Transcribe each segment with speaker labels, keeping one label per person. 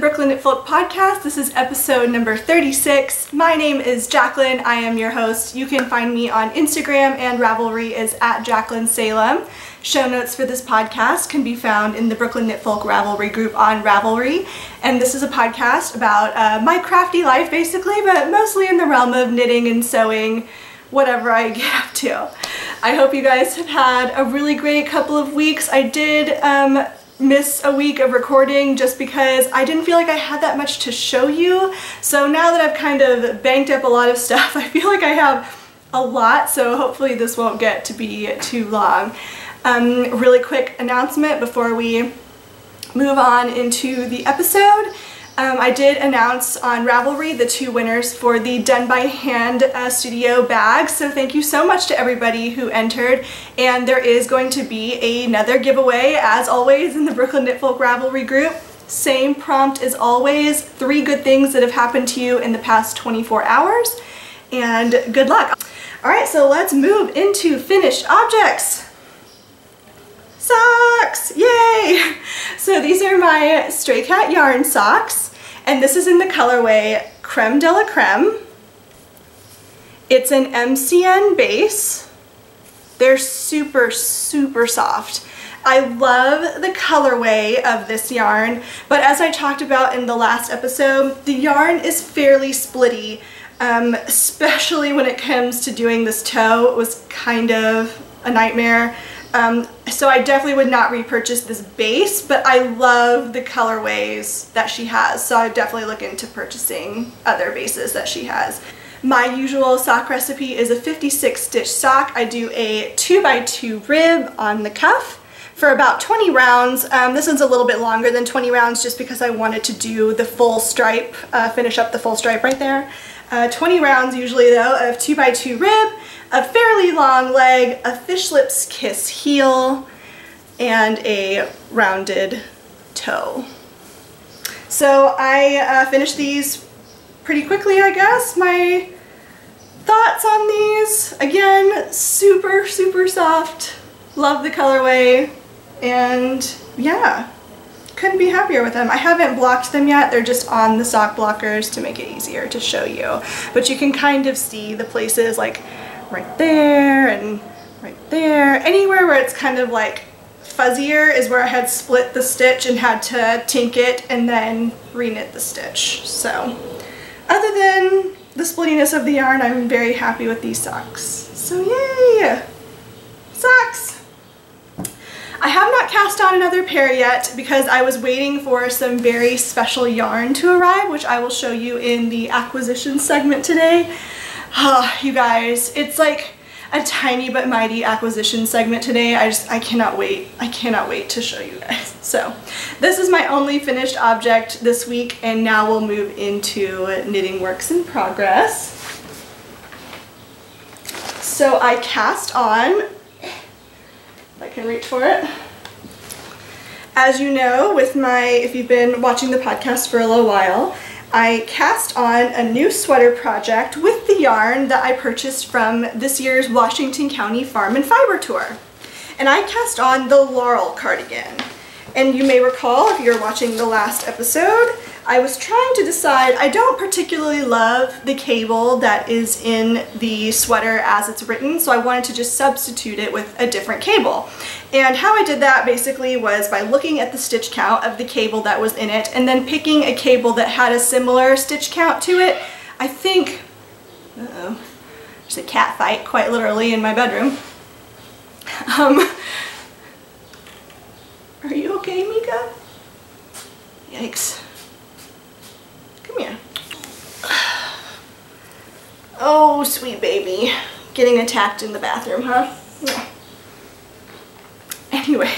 Speaker 1: Brooklyn Knitfolk podcast. This is episode number 36. My name is Jaclyn. I am your host. You can find me on Instagram, and Ravelry is at Jaclyn Salem. Show notes for this podcast can be found in the Brooklyn Knitfolk Ravelry group on Ravelry. And this is a podcast about my crafty life basically, but mostly in the realm of knitting and sewing, whatever I get up to. I hope you guys have had a really great couple of weeks. I did miss a week of recording just because I didn't feel like I had that much to show you. So now that I've kind of banked up a lot of stuff, I feel like I have a lot, so hopefully this won't get to be too long. Really quick announcement before we move on into the episode. I did announce on Ravelry the two winners for the Done by Hand studio bag, so thank you so much to everybody who entered, and there is going to be another giveaway as always in the Brooklyn Knitfolk Ravelry group. Same prompt as always, 3 good things that have happened to you in the past 24 hours, and good luck. Alright, so let's move into finished objects. Socks! Yay! So these are my Stray Cat yarn socks, and this is in the colorway Creme de la Creme. It's an MCN base. They're super, super soft. I love the colorway of this yarn, but as I talked about in the last episode, the yarn is fairly splitty, especially when it comes to doing this toe. It was kind of a nightmare. So I definitely would not repurchase this base, but I love the colorways that she has, so I definitely look into purchasing other bases that she has. My usual sock recipe is a 56 stitch sock. I do a 2x2 rib on the cuff for about 20 rounds. This one's a little bit longer than 20 rounds just because I wanted to do the full stripe, finish up the full stripe right there. 20 rounds usually though of 2x2 rib, a fairly long leg, a fish lips kiss heel, and a rounded toe. So I finished these pretty quickly, I guess. My thoughts on these, again, super, super soft. Love the colorway, and yeah, couldn't be happier with them. I haven't blocked them yet. They're just on the sock blockers to make it easier to show you. But you can kind of see the places like right there and right there. Anywhere where it's kind of like fuzzier is where I had split the stitch and had to tink it and then reknit the stitch. So other than the splittiness of the yarn, I'm very happy with these socks. So yay! Socks! I have not cast on another pair yet because I was waiting for some very special yarn to arrive, which I will show you in the acquisition segment today. Oh, you guys, it's like a tiny but mighty acquisition segment today. I cannot wait. I cannot wait to show you guys. So this is my only finished object this week, and now we'll move into knitting works in progress. So I cast on, if I can reach for it. As you know, if you've been watching the podcast for a little while, I cast on a new sweater project with the yarn that I purchased from this year's Washington County Farm and Fiber Tour. And I cast on the Laurel cardigan. And you may recall, if you're watching the last episode, I was trying to decide, I don't particularly love the cable that is in the sweater as it's written, so I wanted to just substitute it with a different cable. And how I did that basically was by looking at the stitch count of the cable that was in it and then picking a cable that had a similar stitch count to it. I think, there's a cat fight quite literally in my bedroom. Are you okay, Mika? Yikes. Come here. Oh, sweet baby. Getting attacked in the bathroom, huh? Yeah. Anyway,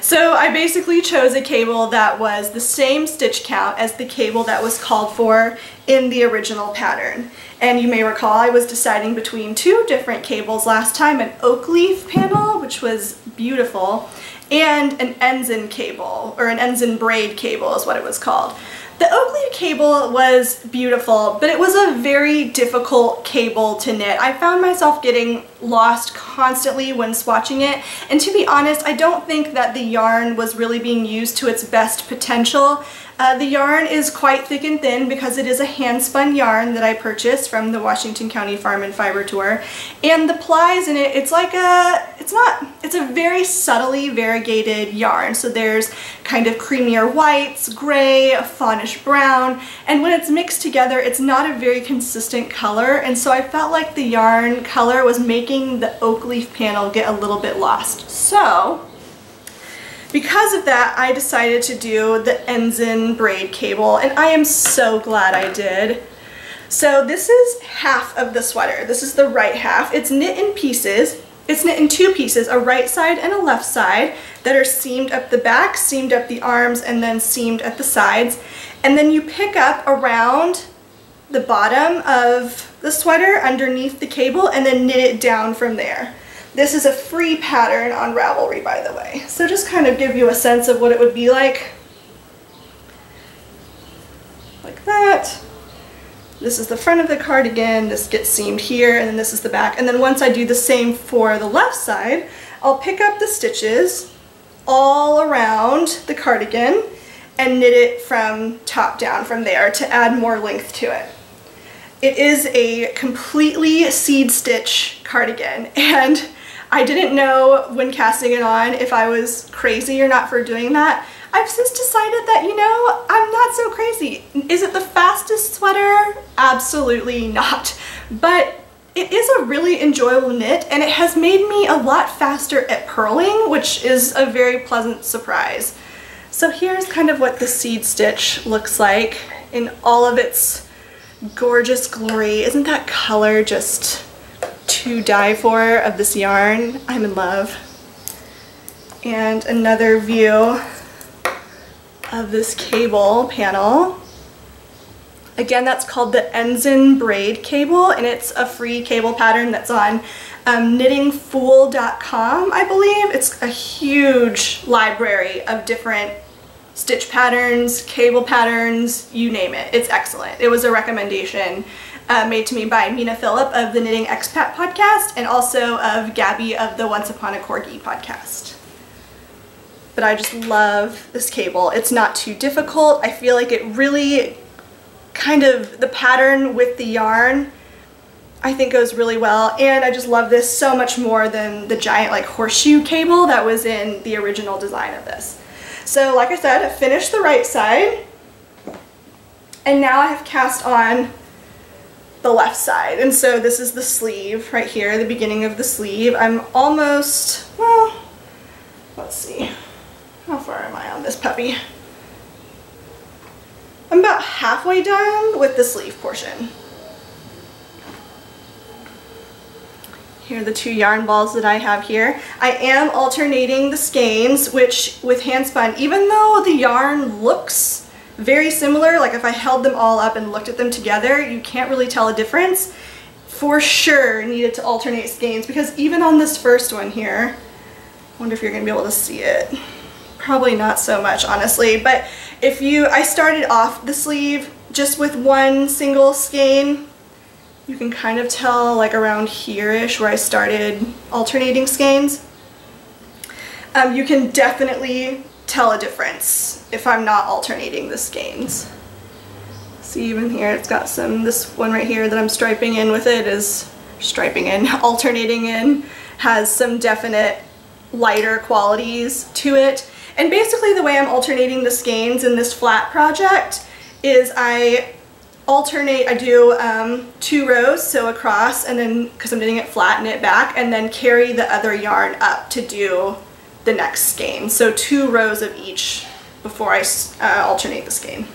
Speaker 1: so I basically chose a cable that was the same stitch count as the cable that was called for in the original pattern. And you may recall I was deciding between 2 different cables last time, an oak leaf panel, which was beautiful, and an ensign cable, or an ensign braid cable is what it was called. The oak leaf cable was beautiful, but it was a very difficult cable to knit. I found myself getting lost constantly when swatching it, and to be honest, I don't think that the yarn was really being used to its best potential. The yarn is quite thick and thin because it is a hand spun yarn that I purchased from the Washington County Farm and Fiber Tour. And the plies in it, it's a very subtly variegated yarn. So there's kind of creamier whites, gray, a faunish brown, and when it's mixed together, it's not a very consistent color. And so I felt like the yarn color was making the oak leaf panel get a little bit lost. So because of that, I decided to do the Ensign braid cable, and I am so glad I did. So this is half of the sweater. This is the right half. It's knit in pieces. It's knit in two pieces, a right side and a left side, that are seamed up the back, seamed up the arms, and then seamed at the sides. And then you pick up around the bottom of the sweater underneath the cable and then knit it down from there. This is a free pattern on Ravelry, by the way. So just kind of give you a sense of what it would be like. Like that. This is the front of the cardigan. This gets seamed here, and then this is the back. And then once I do the same for the left side, I'll pick up the stitches all around the cardigan and knit it from top down from there to add more length to it. It is a completely seed stitch cardigan, and I didn't know when casting it on if I was crazy or not for doing that. I've since decided that, you know, I'm not so crazy. Is it the fastest sweater? Absolutely not. But it is a really enjoyable knit, and it has made me a lot faster at purling, which is a very pleasant surprise. So here's kind of what the seed stitch looks like in all of its gorgeous glory. Isn't that color just to die for of this yarn? I'm in love. And another view of this cable panel. Again, that's called the Ensign braid cable, and it's a free cable pattern that's on knittingfool.com, I believe. It's a huge library of different stitch patterns, cable patterns, you name it. It's excellent. It was a recommendation made to me by Mina Phillip of the Knitting Expat podcast, and also of Gabby of the Once Upon a Corgi podcast. But I just love this cable. It's not too difficult. I feel like it really kind of, the pattern with the yarn, I think goes really well. And I just love this so much more than the giant like horseshoe cable that was in the original design of this. So like I said, I finished the right side, and now I have cast on the left side. And so this is the sleeve right here, the beginning of the sleeve. I'm almost, well, let's see. How far am I on this puppy? I'm about halfway done with the sleeve portion. Here are the two yarn balls that I have here. I am alternating the skeins, which with hand spun, even though the yarn looks very similar, like if I held them all up and looked at them together, you can't really tell a difference. For sure needed to alternate skeins, because even on this first one here, I wonder if you're gonna be able to see it. Probably not so much, honestly, but I started off the sleeve just with one single skein. You can kind of tell like around here-ish where I started alternating skeins. You can definitely tell a difference if I'm not alternating the skeins. See, even here it's got some, this one right here that I'm striping in with it is, alternating in, has some definite lighter qualities to it. And basically the way I'm alternating the skeins in this flat project is I do 2 rows, so across, and then, because I'm knitting it flat, knit back, and then carry the other yarn up to do the next skein. So 2 rows of each before I alternate the skein.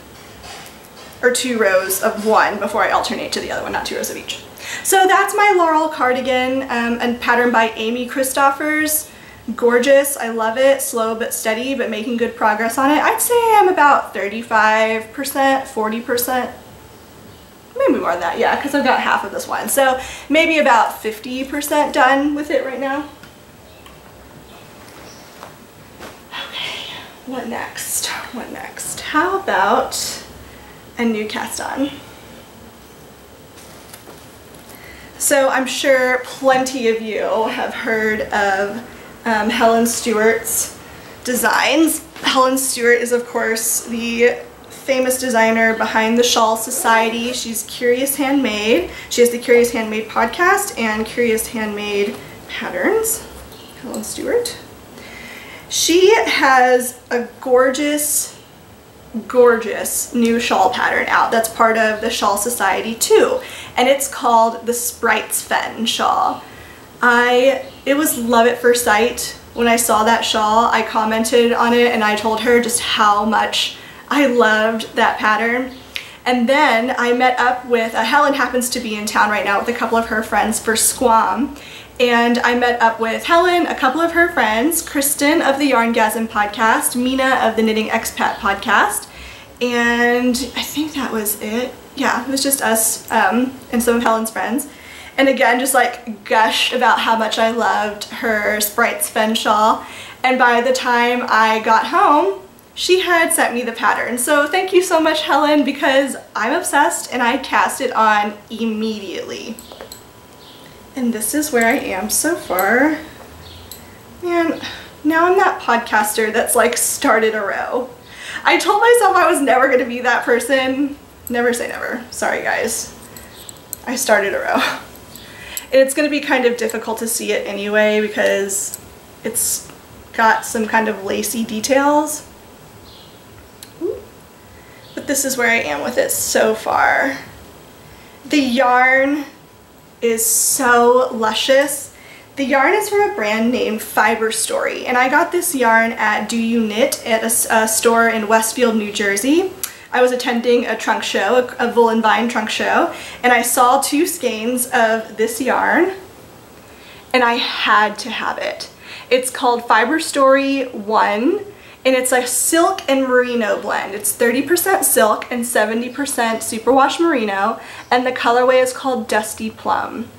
Speaker 1: Or 2 rows of one before I alternate to the other one, not 2 rows of each. So that's my Laurel cardigan, a pattern by Amy Christoffers. Gorgeous, I love it, slow but steady, but making good progress on it. I'd say I'm about 35%, 40%, maybe more than that, yeah, because I've got half of this one. So maybe about 50% done with it right now. Okay, what next? What next? How about a new cast on? So I'm sure plenty of you have heard of Helen Stewart's designs. Helen Stewart is, of course, the famous designer behind the Shawl Society. She's Curious Handmade. She has the Curious Handmade podcast and Curious Handmade Patterns. Helen Stewart. She has a gorgeous, gorgeous new shawl pattern out that's part of the Shawl Society too, and it's called the Sprites Fen shawl. It was love at first sight when I saw that shawl. I commented on it and I told her just how much I loved that pattern. And then I met up with, Helen happens to be in town right now with a couple of her friends for Squam. And I met up with Helen, a couple of her friends, Kristen of the Yarngasm podcast, Mina of the Knitting Expat podcast, and I think that was it. Yeah, it was just us and some of Helen's friends. And again, just like gushed about how much I loved her Sprites Fen shawl. And by the time I got home, she had sent me the pattern. So thank you so much, Helen, because I'm obsessed and I cast it on immediately. And this is where I am so far. Man, now I'm that podcaster that's like started a row. I told myself I was never gonna be that person. Never say never. Sorry guys. I started a row. And it's gonna be kind of difficult to see it anyway because it's got some kind of lacy details. Ooh. But this is where I am with it so far. The yarn is so luscious. The yarn is from a brand named Fiber Story, and I got this yarn at Do You Knit at a store in Westfield, New Jersey. I was attending a trunk show, a Wool and Vine trunk show, and I saw 2 skeins of this yarn, and I had to have it. It's called Fiber Story 1, and it's a silk and merino blend. It's 30% silk and 70% superwash merino, and the colorway is called Dusty Plum.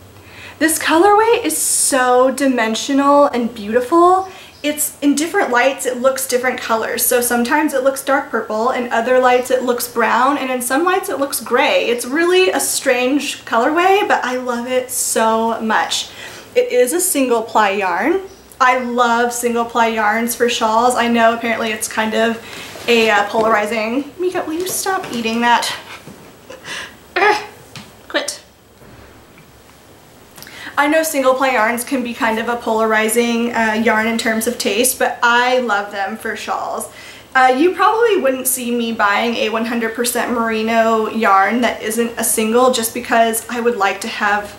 Speaker 1: This colorway is so dimensional and beautiful. It's in different lights, it looks different colors. So sometimes it looks dark purple, in other lights it looks brown, and in some lights it looks gray. It's really a strange colorway, but I love it so much. It is a single ply yarn. I love single ply yarns for shawls. I know apparently it's kind of a polarizing. Mika, will you stop eating that? Quit. I know single ply yarns can be kind of a polarizing yarn in terms of taste, but I love them for shawls. You probably wouldn't see me buying a 100% merino yarn that isn't a single just because I would like to have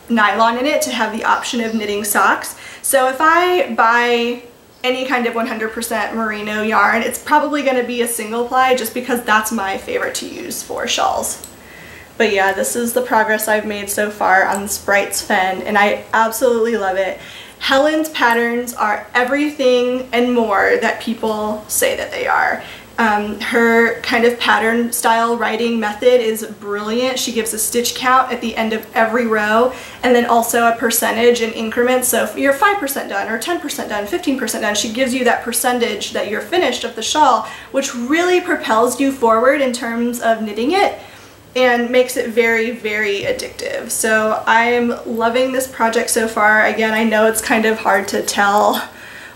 Speaker 1: nylon in it to have the option of knitting socks. So if I buy any kind of 100% merino yarn, it's probably going to be a single ply just because that's my favorite to use for shawls. But yeah, this is the progress I've made so far on Sprites Fen, and I absolutely love it. Helen's patterns are everything and more that people say that they are. Her kind of pattern style writing method is brilliant. She gives a stitch count at the end of every row and then also a percentage in increments. So if you're 5% done or 10% done, 15% done, she gives you that percentage that you're finished of the shawl, which really propels you forward in terms of knitting it and makes it very, very addictive. So I'm loving this project so far. Again, I know it's kind of hard to tell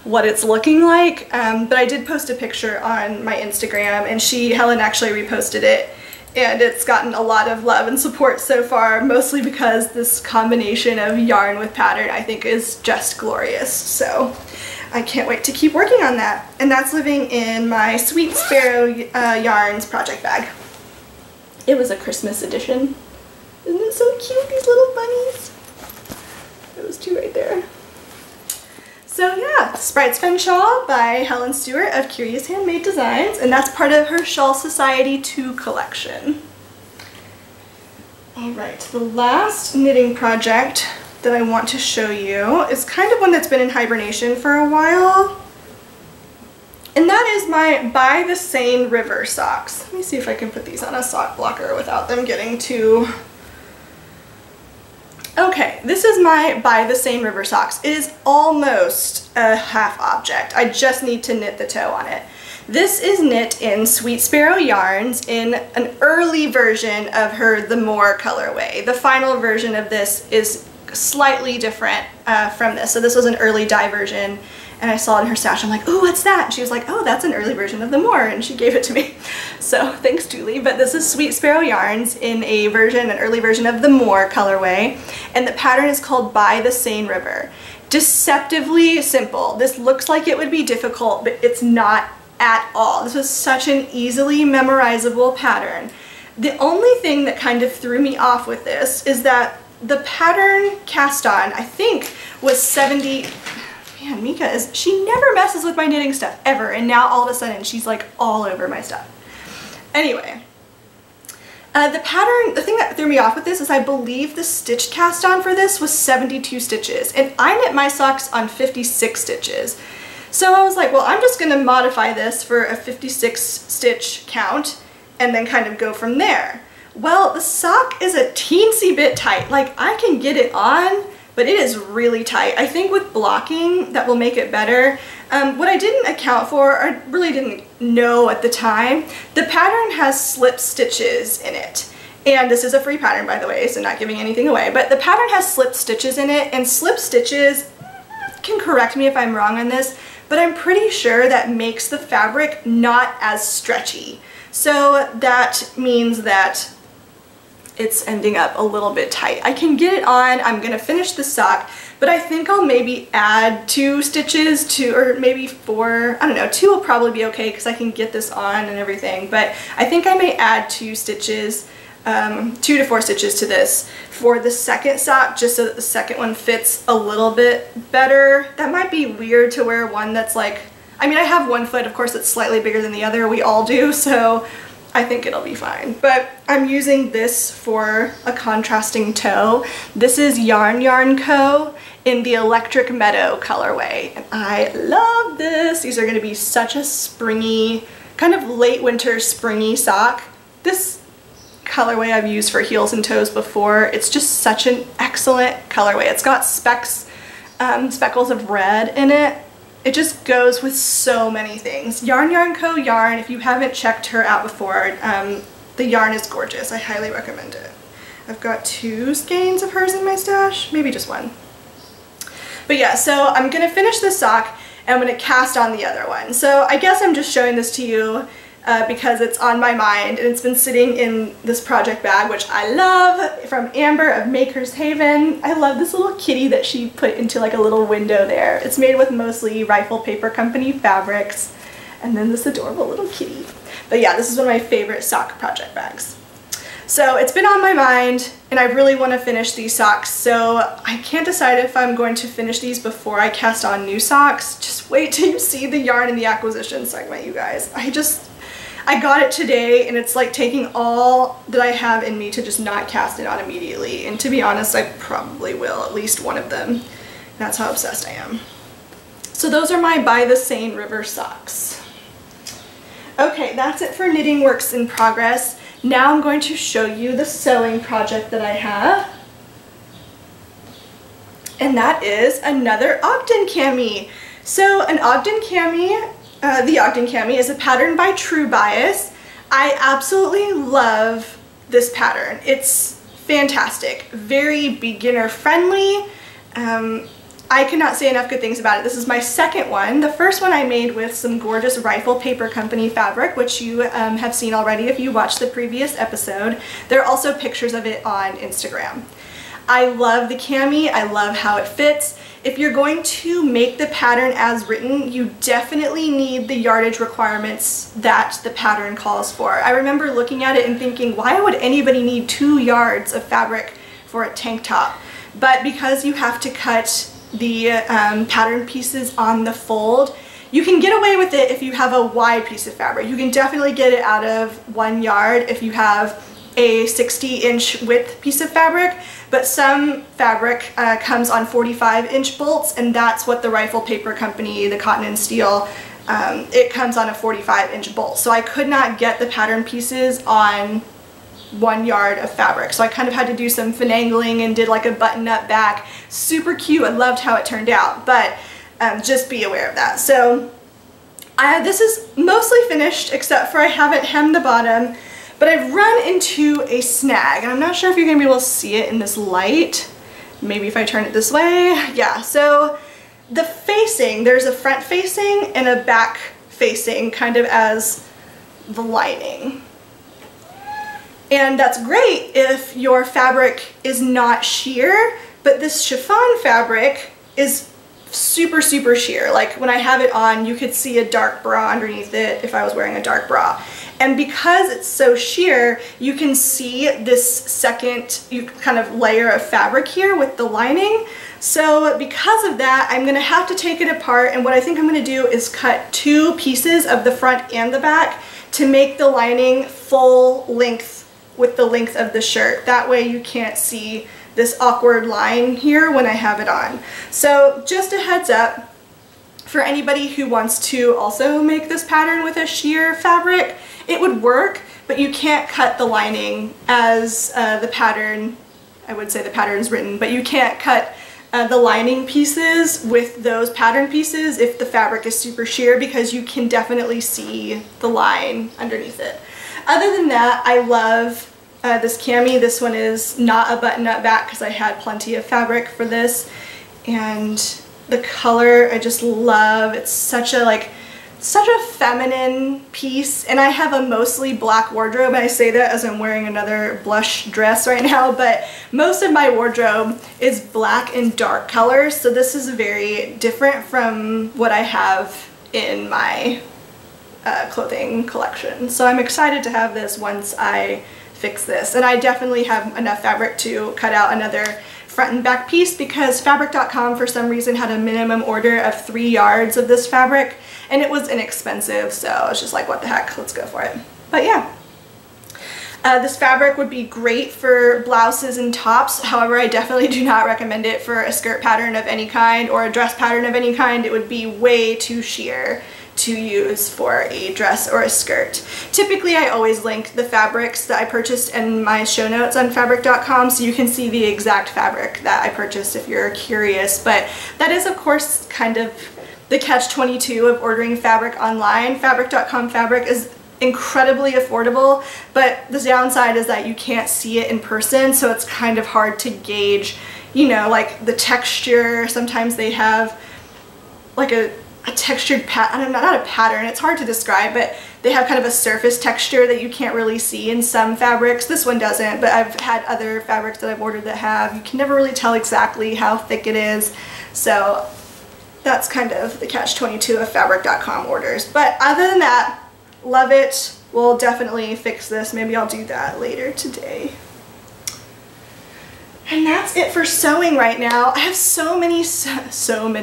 Speaker 1: what it's looking like, but I did post a picture on my Instagram and Helen actually reposted it, and it's gotten a lot of love and support so far, mostly because this combination of yarn with pattern I think is just glorious. So I can't wait to keep working on that. And that's living in my Sweet Sparrow Yarns project bag. It was a Christmas edition. Isn't it so cute, these little bunnies? Those 2 right there. So yeah, Sprites Fen shawl by Helen Stewart of Curious Handmade Designs, and that's part of her Shawl Society 2 collection. Alright, the last knitting project that I want to show you is kind of one that's been in hibernation for a while. And that is my By the Seine River socks. Let me see if I can put these on a sock blocker without them getting too... Okay, this is my By the Seine River socks. It is almost a half object. I just need to knit the toe on it. This is knit in Sweet Sparrow yarns in an early version of her The More colorway. The final version of this is slightly different from this. So this was an early dye version, and I saw it in her stash. I'm like, oh, what's that? And she was like, oh, that's an early version of the Moor, and she gave it to me. So thanks, Julie. But this is Sweet Sparrow Yarns in an early version of the Moor colorway, and the pattern is called By the Seine River. Deceptively simple. This looks like it would be difficult, but it's not at all. This was such an easily memorizable pattern. The only thing that kind of threw me off with this is that the pattern cast on, I think, was 70. Man, Mika she never messes with my knitting stuff ever, and now all of a sudden she's like all over my stuff. Anyway, the thing that threw me off with this is I believe the stitch cast on for this was 72 stitches, and I knit my socks on 56 stitches. So I was like, well, I'm just gonna modify this for a 56 stitch count and then kind of go from there. Well, the sock is a teensy bit tight. Like, I can get it on, but it is really tight. I think with blocking that will make it better. What I didn't account for, or really didn't know at the time, the pattern has slip stitches in it. And this is a free pattern, by the way, so not giving anything away, but the pattern has slip stitches in it, and slip stitches, can correct me if I'm wrong on this, but I'm pretty sure that makes the fabric not as stretchy. So that means that it's ending up a little bit tight. I can get it on, I'm gonna finish the sock, but I think I'll maybe add 2 stitches to, or maybe 4, I don't know, 2 will probably be okay because I can get this on and everything, but I think I may add 2 stitches, 2 to 4 stitches to this for the second sock, just so that the second one fits a little bit better. That might be weird to wear one that's like, I mean, I have one foot, of course, that's slightly bigger than the other, we all do, so I think it'll be fine. But I'm using this for a contrasting toe. This is Yarn Co. in the Electric Meadow colorway, and I love this. These are gonna be such a springy, kind of late winter springy sock. This colorway I've used for heels and toes before. It's just such an excellent colorway. It's got speckles of red in it. It just goes with so many things. Yarn Co. yarn, if you haven't checked her out before, the yarn is gorgeous. I highly recommend it. I've got 2 skeins of hers in my stash, maybe just 1. But yeah, so I'm gonna finish this sock and I'm gonna cast on the other one. So I guess I'm just showing this to you because it's on my mind, and it's been sitting in this project bag, which I love, from Amber of Maker's Haven. I love this little kitty that she put into like a little window there. It's made with mostly Rifle Paper Company fabrics, and then this adorable little kitty. But yeah, this is one of my favorite sock project bags. So it's been on my mind, and I really want to finish these socks, so I can't decide if I'm going to finish these before I cast on new socks. Just wait till you see the yarn in the acquisition segment, you guys. I got it today, and it's like taking all that I have in me to just not cast it on immediately, and to be honest, I probably will, at least one of them. That's how obsessed I am. So those are my By the Seine River socks. Okay, that's it for knitting works in progress. Now I'm going to show you the sewing project that I have. And that is another Ogden cami. So an Ogden cami, the Ogden cami is a pattern by True Bias. I absolutely love this pattern. It's fantastic, very beginner friendly. I cannot say enough good things about it. This is my second one. The first one I made with some gorgeous Rifle Paper Company fabric, which you have seen already if you watched the previous episode. There are also pictures of it on Instagram. I love the cami. I love how it fits. If you're going to make the pattern as written, you definitely need the yardage requirements that the pattern calls for. I remember looking at it and thinking, why would anybody need 2 yards of fabric for a tank top? But because you have to cut the pattern pieces on the fold, you can get away with it if you have a wide piece of fabric. You can definitely get it out of 1 yard if you have a 60-inch width piece of fabric, but some fabric comes on 45-inch bolts, and that's what the Rifle Paper Company, the cotton and steel, it comes on a 45-inch bolt. So I could not get the pattern pieces on 1 yard of fabric, so I kind of had to do some finagling and did like a button-up back. Super cute. I loved how it turned out, but just be aware of that. So this is mostly finished, except for I haven't hemmed the bottom, but I've run into a snag, and I'm not sure if you're going to be able to see it in this light. maybe if I turn it this way, yeah. So the facing, there's a front facing and a back facing kind of as the lining. And that's great if your fabric is not sheer, but this chiffon fabric is super, super sheer. Like when I have it on, you could see a dark bra underneath it if I was wearing a dark bra. And because it's so sheer, you can see this second kind of layer of fabric here with the lining. So because of that, I'm gonna have to take it apart, and what I think I'm gonna do is cut 2 pieces of the front and the back to make the lining full length with the length of the shirt. That way you can't see this awkward line here when I have it on. So just a heads up for anybody who wants to also make this pattern with a sheer fabric, it would work, but you can't cut the lining as the pattern, I would say the pattern's written, but you can't cut the lining pieces with those pattern pieces if the fabric is super sheer, because you can definitely see the line underneath it. Other than that, I love this cami. This one is not a button-up back because I had plenty of fabric for this, and the color I just love. It's such a feminine piece, and I have a mostly black wardrobe, and I say that as I'm wearing another blush dress right now, but most of my wardrobe is black and dark colors, so this is very different from what I have in my clothing collection. So I'm excited to have this once I fix this, and I definitely have enough fabric to cut out another front and back piece, because fabric.com for some reason had a minimum order of 3 yards of this fabric, and it was inexpensive, so I was just like, what the heck, let's go for it. But yeah, this fabric would be great for blouses and tops. However, I definitely do not recommend it for a skirt pattern of any kind or a dress pattern of any kind. It would be way too sheer to use for a dress or a skirt. Typically, I always link the fabrics that I purchased in my show notes on fabric.com, so you can see the exact fabric that I purchased if you're curious. But that is, of course, kind of the catch-22 of ordering fabric online. Fabric.com fabric is incredibly affordable, but the downside is that you can't see it in person, so it's kind of hard to gauge, you know, like the texture. Sometimes they have like a textured pattern, not a pattern, it's hard to describe, but they have kind of a surface texture that you can't really see in some fabrics. This one doesn't, but I've had other fabrics that I've ordered that have. You can never really tell exactly how thick it is, so that's kind of the catch-22 of fabric.com orders. But other than that, love it. We'll definitely fix this. Maybe I'll do that later today. And that's it for sewing right now. I have so many sewing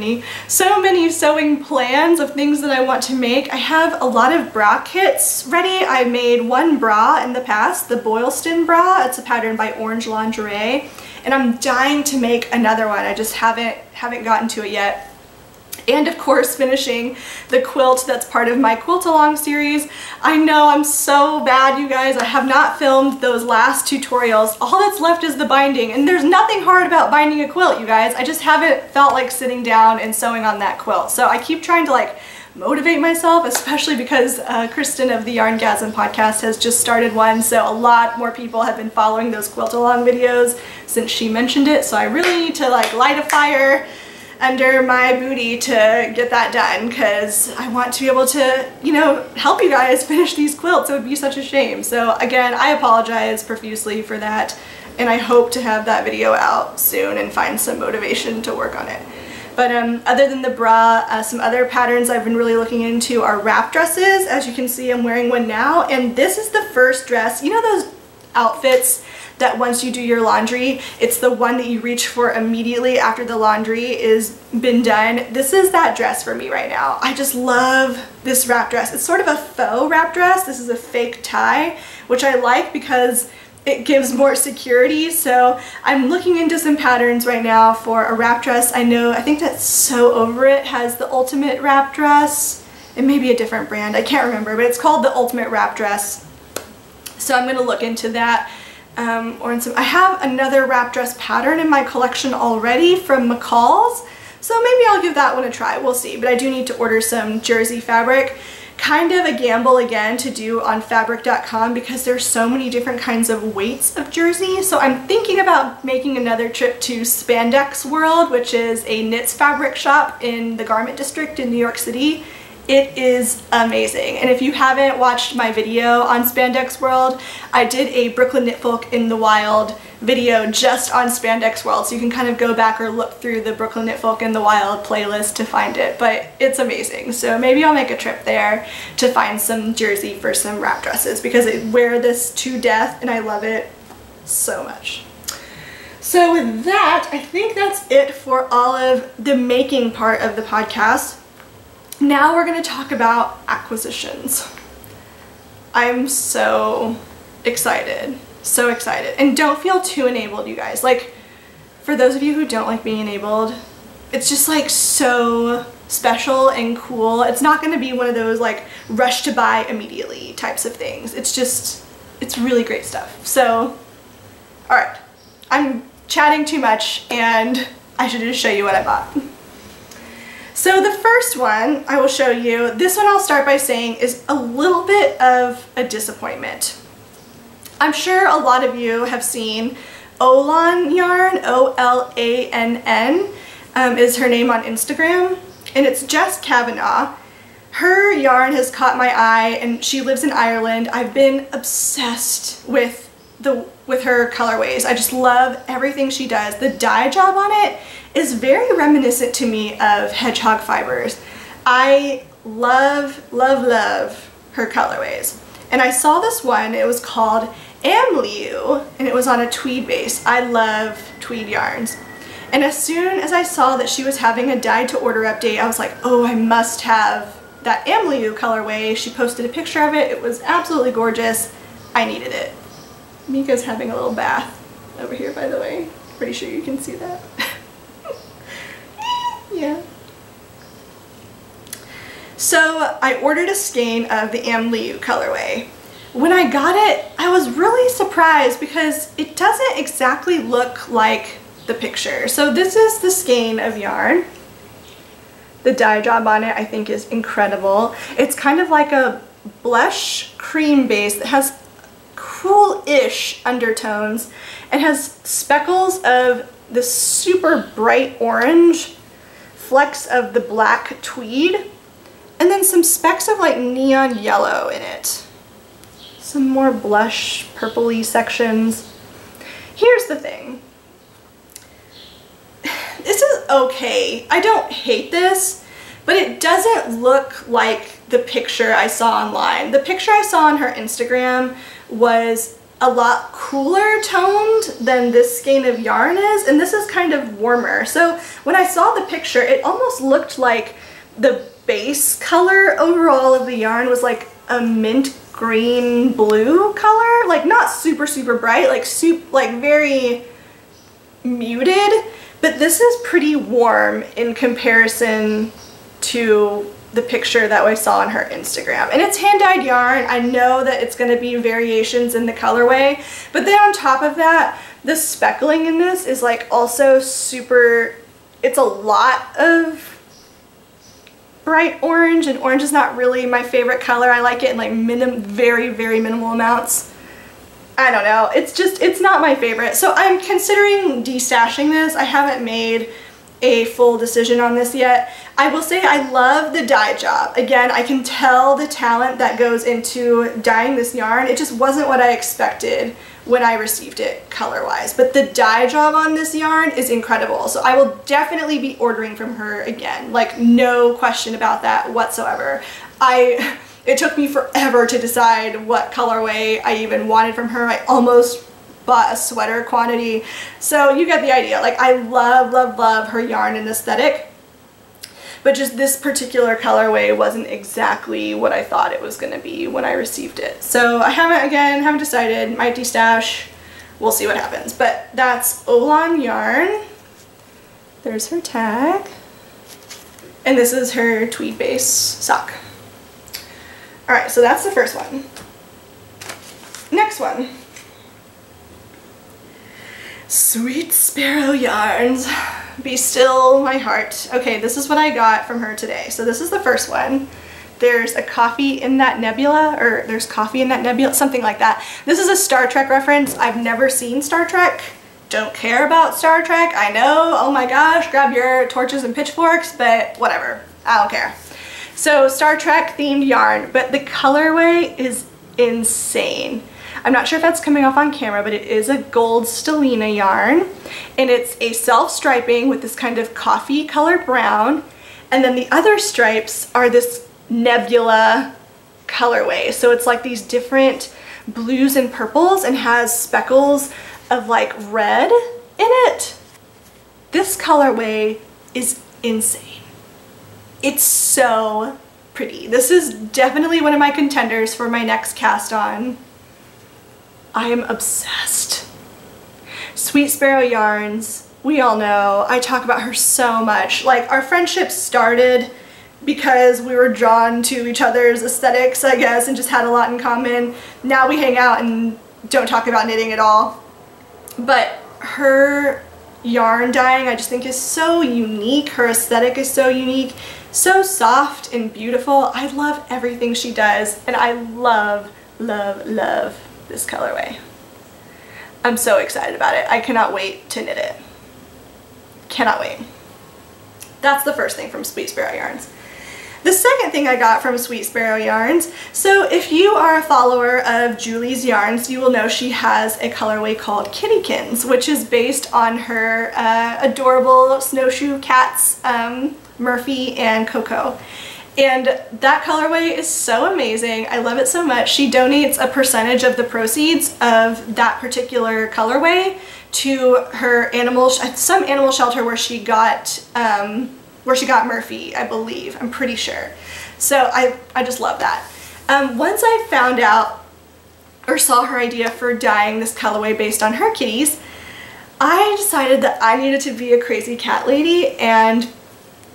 Speaker 1: plans of things that I want to make. I have a lot of bra kits ready. I made one bra in the past, the Boylston bra. It's a pattern by Orange Lingerie, and I'm dying to make another one. I just haven't gotten to it yet. And of course, finishing the quilt that's part of my quilt along series. I know I'm so bad, you guys. I have not filmed those last tutorials. All that's left is the binding, and there's nothing hard about binding a quilt, you guys. I just haven't felt like sitting down and sewing on that quilt. So I keep trying to like motivate myself, especially because Kristen of the Yarngasm podcast has just started one, so a lot more people have been following those quilt along videos since she mentioned it. So I really need to like light a fire under my booty to get that done, because I want to be able to, you know, help you guys finish these quilts. It would be such a shame. So again, I apologize profusely for that, and I hope to have that video out soon and find some motivation to work on it. But other than the bra, some other patterns I've been really looking into are wrap dresses. As you can see, I'm wearing one now, and this is the first dress. You know those outfits that once you do your laundry, it's the one that you reach for immediately after the laundry is been done? This is that dress for me right now. I just love this wrap dress. It's sort of a faux wrap dress. This is a fake tie, which I like because it gives more security. So I'm looking into some patterns right now for a wrap dress. I think that Sew Over It has the ultimate wrap dress. It may be a different brand, I can't remember, but it's called the ultimate wrap dress. So I'm gonna look into that. I have another wrap dress pattern in my collection already from McCall's, so maybe I'll give that one a try. We'll see. But I do need to order some jersey fabric, kind of a gamble again to do on fabric.com because there's so many different kinds of weights of jersey. So I'm thinking about making another trip to Spandex World, which is a knits fabric shop in the Garment District in New York City. It is amazing. And if you haven't watched my video on Spandex World, I did a Brooklyn Knitfolk in the Wild video just on Spandex World, so you can kind of go back or look through the Brooklyn Knitfolk in the Wild playlist to find it, but it's amazing. So maybe I'll make a trip there to find some jersey for some wrap dresses because I wear this to death and I love it so much. So with that, I think that's it for all of the making part of the podcast. Now we're going to talk about acquisitions. I'm so excited. So excited. And don't feel too enabled, you guys. Like, for those of you who don't like being enabled, it's just like so special and cool. It's not going to be one of those like rush to buy immediately types of things. It's just, it's really great stuff. So, alright. I'm chatting too much and I should just show you what I bought. So the first one I will show you, this one I'll start by saying is a little bit of a disappointment. I'm sure a lot of you have seen Olan yarn, O-L-A-N-N is her name on Instagram, and it's Jess Kavanaugh. Her yarn has caught my eye and she lives in Ireland. I've been obsessed with her colorways. I just love everything she does. The dye job on it is very reminiscent to me of hedgehog fibers. I love, love, love her colorways. And I saw this one, it was called Amliu, and it was on a tweed base. I love tweed yarns. And as soon as I saw that she was having a dye to order update, I was like, oh, I must have that Amliu colorway. She posted a picture of it. It was absolutely gorgeous. I needed it. Mika's having a little bath over here, by the way. Pretty sure you can see that. Yeah. So I ordered a skein of the Amliu colorway. When I got it, I was really surprised because it doesn't exactly look like the picture. So this is the skein of yarn. The dye job on it I think is incredible. It's kind of like a blush cream base that has cool-ish undertones and has speckles of this super bright orange, flecks of the black tweed, and then some specks of like neon yellow in it. Some more blush purpley sections. Here's the thing. This is okay. I don't hate this, but it doesn't look like the picture I saw online. The picture I saw on her Instagram was a lot cooler toned than this skein of yarn is, and this is kind of warmer. So when I saw the picture, it almost looked like the base color overall of the yarn was like a mint green blue color, like not super super bright, like very muted, but this is pretty warm in comparison to the picture that I saw on her Instagram. And it's hand-dyed yarn. I know that it's going to be variations in the colorway, but then on top of that, the speckling in this is like also super, it's a lot of bright orange, and orange is not really my favorite color. I like it in like very, very minimal amounts. I don't know. It's just, it's not my favorite. So I'm considering destashing this. I haven't made a full decision on this yet. I will say I love the dye job. Again, I can tell the talent that goes into dyeing this yarn. It just wasn't what I expected when I received it color-wise. But the dye job on this yarn is incredible. So I will definitely be ordering from her again. Like, no question about that whatsoever. It took me forever to decide what colorway I even wanted from her. I almost bought a sweater quantity. So you get the idea. Like, I love, love, love her yarn and aesthetic. But just this particular colorway wasn't exactly what I thought it was going to be when I received it. So I haven't decided. Might destash. We'll see what happens. But that's Olan yarn. There's her tag. And this is her tweed base sock. Alright, so that's the first one. Next one. Sweet Sparrow Yarns. Be Still My Heart. Okay, this is what I got from her today. So this is the first one. there's a coffee in that nebula, or there's coffee in that nebula, something like that. This is a Star Trek reference. I've never seen Star Trek. Don't care about Star Trek, I know. Oh my gosh, grab your torches and pitchforks, but whatever, I don't care. So Star Trek themed yarn, but the colorway is insane. I'm not sure if that's coming off on camera, but it is a gold stellina yarn, and it's a self-striping with this kind of coffee colored brown, and then the other stripes are this nebula colorway. So it's like these different blues and purples and has speckles of like red in it. This colorway is insane. It's so pretty. This is definitely one of my contenders for my next cast on. I am obsessed. Sweet Sparrow Yarns, we all know, I talk about her so much. Like, our friendship started because we were drawn to each other's aesthetics, I guess, and just had a lot in common. Now we hang out and don't talk about knitting at all. But her yarn dyeing I just think is so unique. Her aesthetic is so unique, so soft and beautiful. I love everything she does, and I love, love, love this colorway. I'm so excited about it. I cannot wait to knit it. Cannot wait. That's the first thing from Sweet Sparrow Yarns. The second thing I got from Sweet Sparrow Yarns, so if you are a follower of Julie's yarns, you will know she has a colorway called Kittykins, which is based on her adorable snowshoe cats, Murphy and Coco. And that colorway is so amazing. I love it so much. She donates a percentage of the proceeds of that particular colorway to her some animal shelter where she got Murphy, I believe. I'm pretty sure. So I just love that. Once I found out or saw her idea for dyeing this colorway based on her kitties, I decided that I needed to be a crazy cat lady and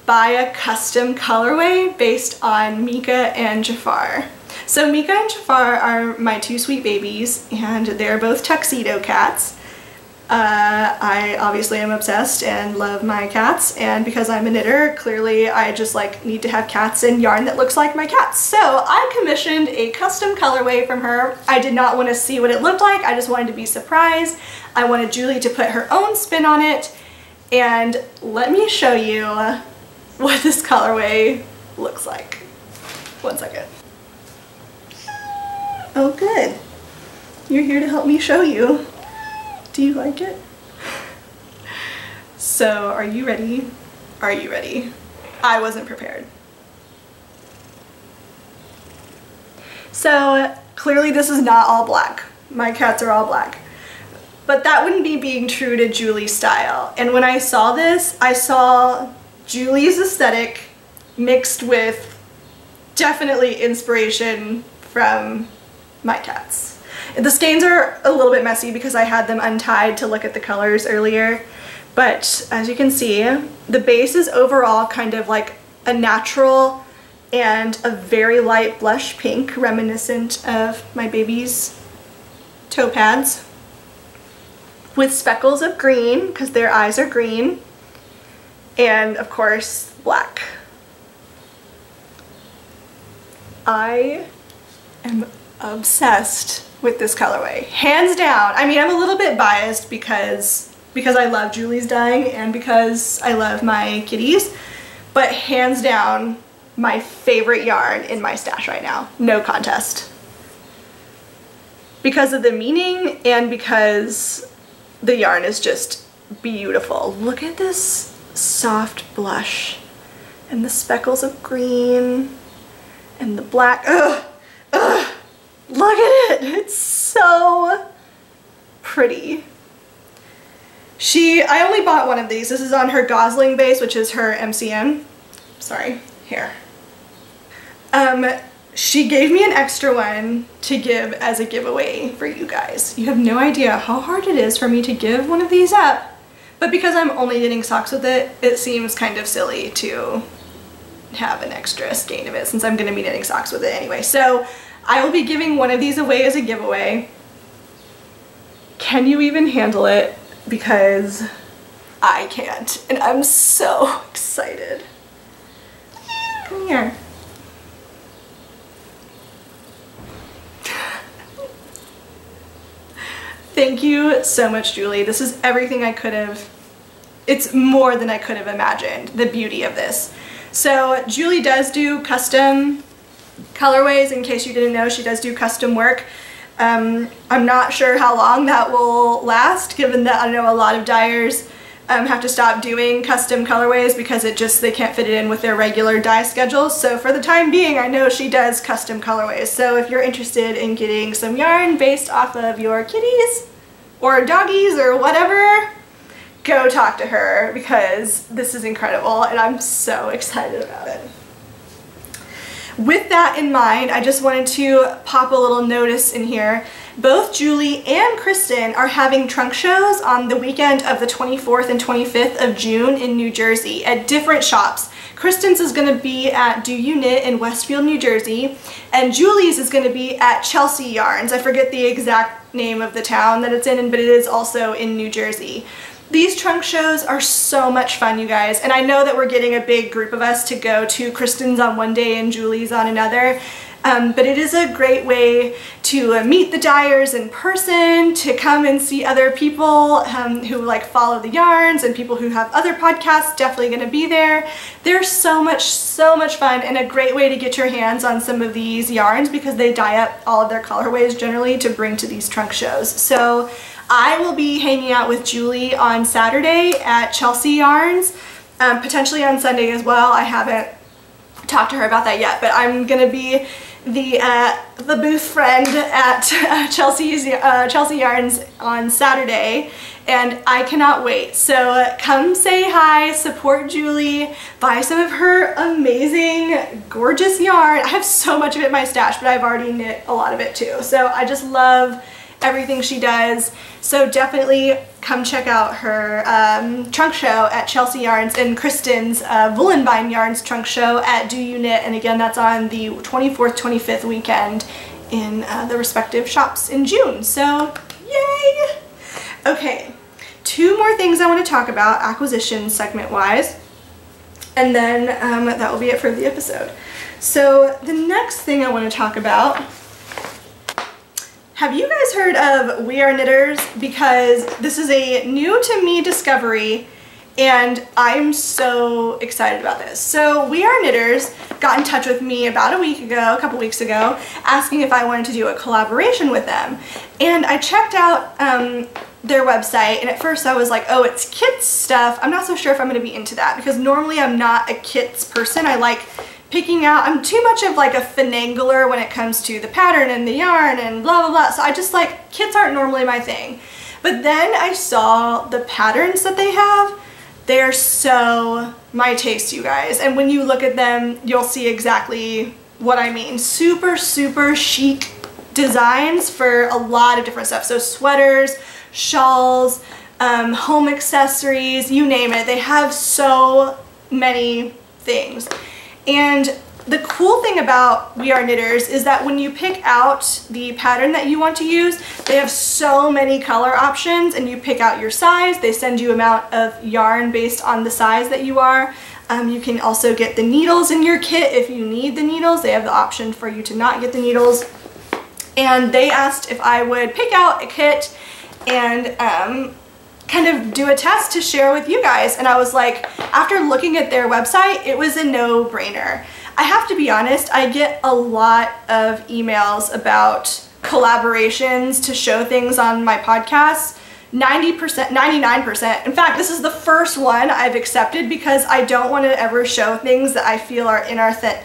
Speaker 1: buy a custom colorway based on Mika and Jafar. So Mika and Jafar are my two sweet babies, and they're both tuxedo cats. I obviously am obsessed and love my cats, and because I'm a knitter, clearly I just like need to have cats and yarn that looks like my cats. So I commissioned a custom colorway from her. I did not want to see what it looked like, I just wanted to be surprised. I wanted Julie to put her own spin on it, and let me show you what this colorway looks like. One second. Oh good, you're here to help me show you. Do you like it? So are you ready? Are you ready? I wasn't prepared. So clearly this is not all black. My cats are all black. But that wouldn't be being true to Julie's style. And when I saw this, I saw Julie's aesthetic mixed with definitely inspiration from my cats. The stains are a little bit messy because I had them untied to look at the colors earlier, but as you can see, the base is overall kind of like a natural and a very light blush pink, reminiscent of my baby's toe pads, with speckles of green because their eyes are green, and of course black. I am obsessed with this colorway, hands down. I mean, I'm a little bit biased because I love Julie's dyeing and because I love my kitties, but hands down my favorite yarn in my stash right now, no contest. Because of the meaning and because the yarn is just beautiful. Look at this soft blush and the speckles of green and the black. Ugh, ugh. Look at it, it's so pretty. I only bought one of these. This is on her Gosling base, which is her MCN. Sorry, here. She gave me an extra one to give as a giveaway for you guys. You have no idea how hard it is for me to give one of these up, but because I'm only knitting socks with it, it seems kind of silly to have an extra skein of it since I'm going to be knitting socks with it anyway. So I will be giving one of these away as a giveaway. Can you even handle it? Because I can't, and I'm so excited. Come here. Thank you so much, Julie. This is everything I could have, it's more than I could have imagined, the beauty of this. So Julie does do custom colorways. In case you didn't know, she does do custom work. I'm not sure how long that will last, given that I know a lot of dyers have to stop doing custom colorways because they can't fit it in with their regular dye schedules. So for the time being, I know she does custom colorways. So if you're interested in getting some yarn based off of your kitties or doggies or whatever, go talk to her because this is incredible and I'm so excited about it. With that in mind, I just wanted to pop a little notice in here. Both Julie and Kristen are having trunk shows on the weekend of the 24th and 25th of June in New Jersey at different shops. Kristen's is going to be at Do You Knit in Westfield, New Jersey, and Julie's is going to be at Chelsea Yarns. I forget the exact name of the town that it's in, but it is also in New Jersey. These trunk shows are so much fun, you guys, and I know that we're getting a big group of us to go to Kristen's on one day and Julie's on another, but it is a great way to meet the dyers in person, to come and see other people who like follow the yarns, and people who have other podcasts definitely going to be there. They're so much fun and a great way to get your hands on some of these yarns because they dye up all of their colorways generally to bring to these trunk shows. So I will be hanging out with Julie on Saturday at Chelsea Yarns, potentially on Sunday as well. I haven't talked to her about that yet, but I'm gonna be the booth friend at Chelsea Yarns on Saturday, and I cannot wait. So come say hi, support Julie, buy some of her amazing, gorgeous yarn. I have so much of it in my stash, but I've already knit a lot of it too. So I just love everything she does. So definitely come check out her trunk show at Chelsea Yarns and Kristen's Woolenbein Yarns trunk show at Do You Knit, and again that's on the 24th, 25th weekend in the respective shops in June. So yay! Okay, two more things I want to talk about acquisition segment wise, and then that will be it for the episode. So the next thing I want to talk about, have you guys heard of We Are Knitters? Because this is a new to me discovery and I'm so excited about this. So We Are Knitters got in touch with me about a couple weeks ago, asking if I wanted to do a collaboration with them. And I checked out their website, and at first I was like, oh, it's kits stuff. I'm not so sure if I'm gonna be into that because normally I'm not a kits person. I like picking out, I'm too much of like a finangler when it comes to the pattern and the yarn and blah blah blah, so I just like, kits aren't normally my thing. But then I saw the patterns that they have. They're so my taste, you guys, and when you look at them you'll see exactly what I mean. Super chic designs for a lot of different stuff. So sweaters, shawls, home accessories, you name it. They have so many things. And the cool thing about We Are Knitters is that when you pick out the pattern that you want to use, they have so many color options, and you pick out your size. They send you amount of yarn based on the size that you are. You can also get the needles in your kit if you need the needles. They have the option for you to not get the needles. And they asked if I would pick out a kit and kind of do a test to share with you guys, and I was like, after looking at their website, it was a no-brainer. I have to be honest, I get a lot of emails about collaborations to show things on my podcast. 90%, 99%. In fact, this is the first one I've accepted because I don't want to ever show things that I feel are inauthentic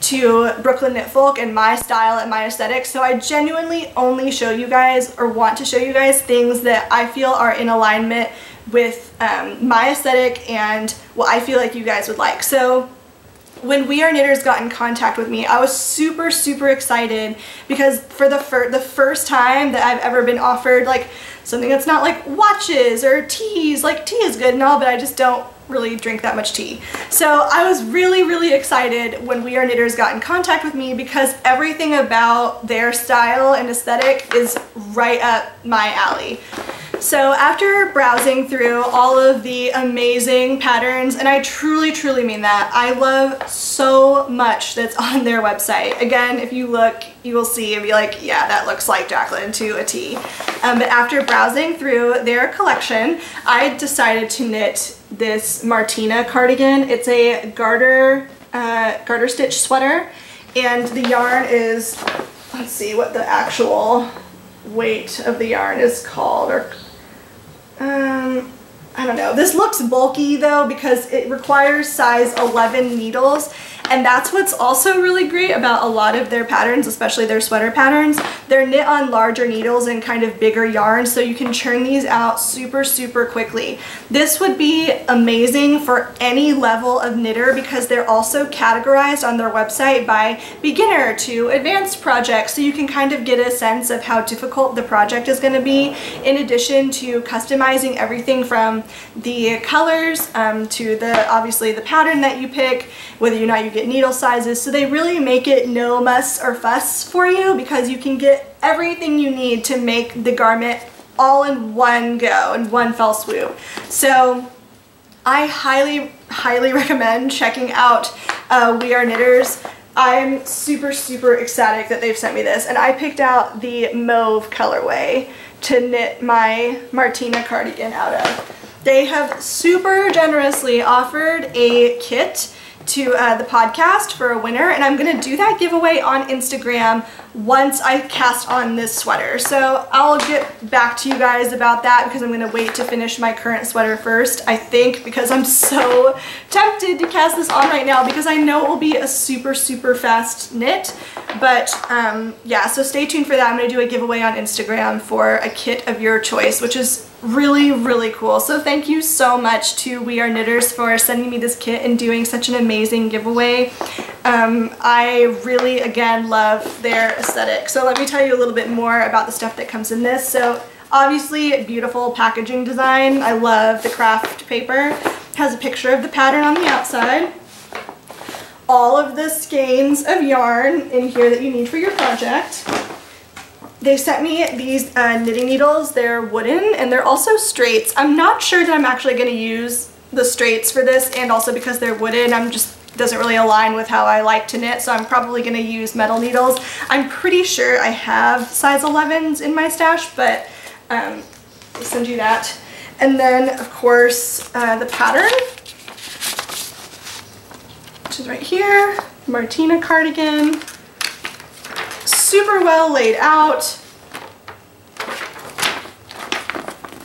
Speaker 1: to Brooklyn Knitfolk and my style and my aesthetic. So I genuinely only show you guys, or want to show you guys, things that I feel are in alignment with my aesthetic and what I feel like you guys would like. So when We Are Knitters got in contact with me, I was super excited because for the first time that I've ever been offered like something that's not like watches or teas. Like tea is good and all, but I just don't really drink that much tea. So I was really excited when We Are Knitters got in contact with me because everything about their style and aesthetic is right up my alley. So after browsing through all of the amazing patterns, and I truly, truly mean that, I love so much that's on their website. Again, if you look, you will see and be like, yeah, that looks like Jaclyn to a T. But after browsing through their collection, I decided to knit this Martina cardigan. It's a garter stitch sweater, and the yarn is, let's see what the actual weight of the yarn is called, or I don't know. This looks bulky though because it requires size 11 needles, and that's what's also really great about a lot of their patterns, especially their sweater patterns. They're knit on larger needles and kind of bigger yarns, so you can churn these out super, super quickly. This would be amazing for any level of knitter because they're also categorized on their website by beginner to advanced projects, so you can kind of get a sense of how difficult the project is going to be, in addition to customizing everything from the colors to obviously the pattern that you pick, whether or not you get needle sizes. So they really make it no muss or fuss for you because you can get everything you need to make the garment all in one go, in one fell swoop. So I highly, highly recommend checking out We Are Knitters. I'm super, super ecstatic that they've sent me this, and I picked out the mauve colorway to knit my Martina cardigan out of. They have super generously offered a kit to the podcast for a winner, and I'm gonna do that giveaway on Instagram once I cast on this sweater. So I'll get back to you guys about that because I'm gonna wait to finish my current sweater first, I think, because I'm so tempted to cast this on right now because I know it will be a super, super fast knit. But yeah, so stay tuned for that. I'm gonna do a giveaway on Instagram for a kit of your choice, which is really, really cool. So thank you so much to We Are Knitters for sending me this kit and doing such an amazing giveaway. I really, again, love their aesthetic. So let me tell you a little bit more about the stuff that comes in this. So obviously, beautiful packaging design. I love the craft paper. It has a picture of the pattern on the outside. All of the skeins of yarn in here that you need for your project. They sent me these knitting needles. They're wooden and they're also straights. I'm not sure that I'm actually going to use the straights for this, and also because they're wooden, doesn't really align with how I like to knit, so I'm probably going to use metal needles. I'm pretty sure I have size 11s in my stash, but I'll send you that. And then, of course, the pattern, which is right here, Martina cardigan. Super well laid out.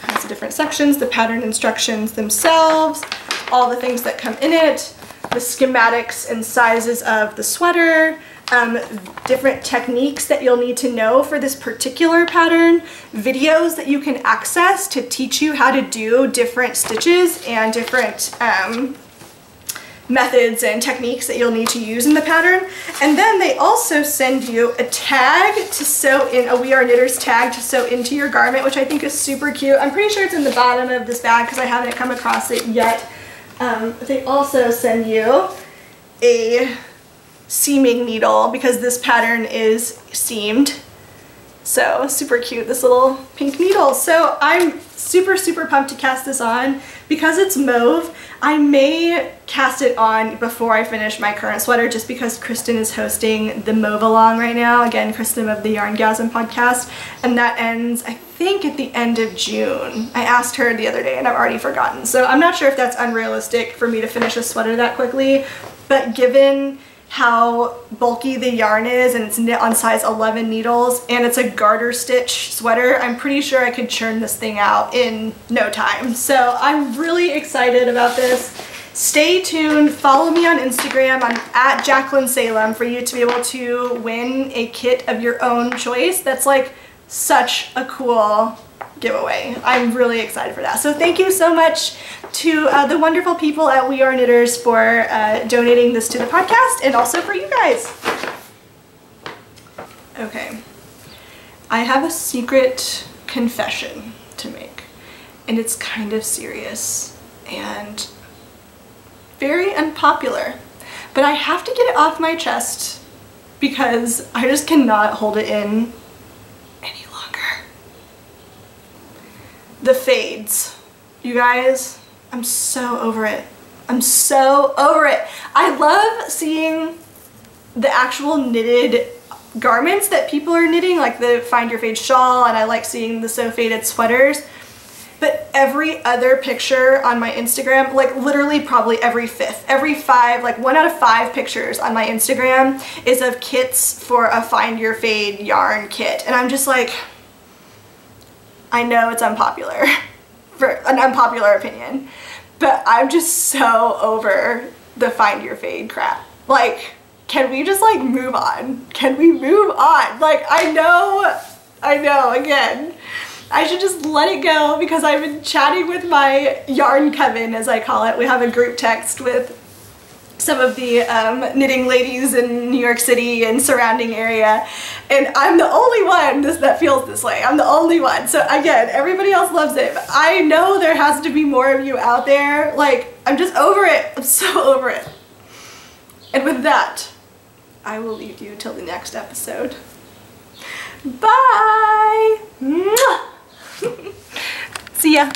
Speaker 1: Has the different sections, the pattern instructions themselves, all the things that come in it, the schematics and sizes of the sweater, different techniques that you'll need to know for this particular pattern, videos that you can access to teach you how to do different stitches and different methods and techniques that you'll need to use in the pattern. And then they also send you a tag to sew in, a We Are Knitters tag to sew into your garment, which I think is super cute. I'm pretty sure it's in the bottom of this bag because I haven't come across it yet. They also send you a seaming needle because this pattern is seamed. So super cute, this little pink needle. So I'm super, super pumped to cast this on. Because it's mauve, I may cast it on before I finish my current sweater just because Kristen is hosting the Mauve Along right now. Again, Kristen of the Yarngasm podcast. And that ends, I think, at the end of June. I asked her the other day and I've already forgotten. So I'm not sure if that's unrealistic for me to finish a sweater that quickly, but given how bulky the yarn is and it's knit on size 11 needles and it's a garter stitch sweater, I'm pretty sure I could churn this thing out in no time. So I'm really excited about this. Stay tuned, follow me on Instagram. I'm at Jaclyn Salem for you to be able to win a kit of your own choice. That's like such a cool giveaway. I'm really excited for that. So thank you so much to the wonderful people at We Are Knitters for donating this to the podcast, and also for you guys. Okay, I have a secret confession to make, and it's kind of serious and very unpopular, but I have to get it off my chest because I just cannot hold it in any longer. the fades. You guys, I'm so over it. I'm so over it. I love seeing the actual knitted garments that people are knitting, like the Find Your Fade shawl, and I like seeing the So Faded sweaters. But every other picture on my Instagram, like literally probably every 5, like 1 out of 5 pictures on my Instagram is of kits for a Find Your Fade yarn kit. And I'm just like, I know it's unpopular, for an unpopular opinion, but I'm just so over the Find Your Fade crap. Like, can we just like move on? Can we move on? Like, I know, again, I should just let it go because I've been chatting with my yarn coven, as I call it. We have a group text with some of the knitting ladies in New York City and surrounding area, and I'm the only one that feels this way. I'm the only one. So again, everybody else loves it, but I know there has to be more of you out there. Like, I'm just over it. I'm so over it. And with that, I will leave you till the next episode. Bye! See ya!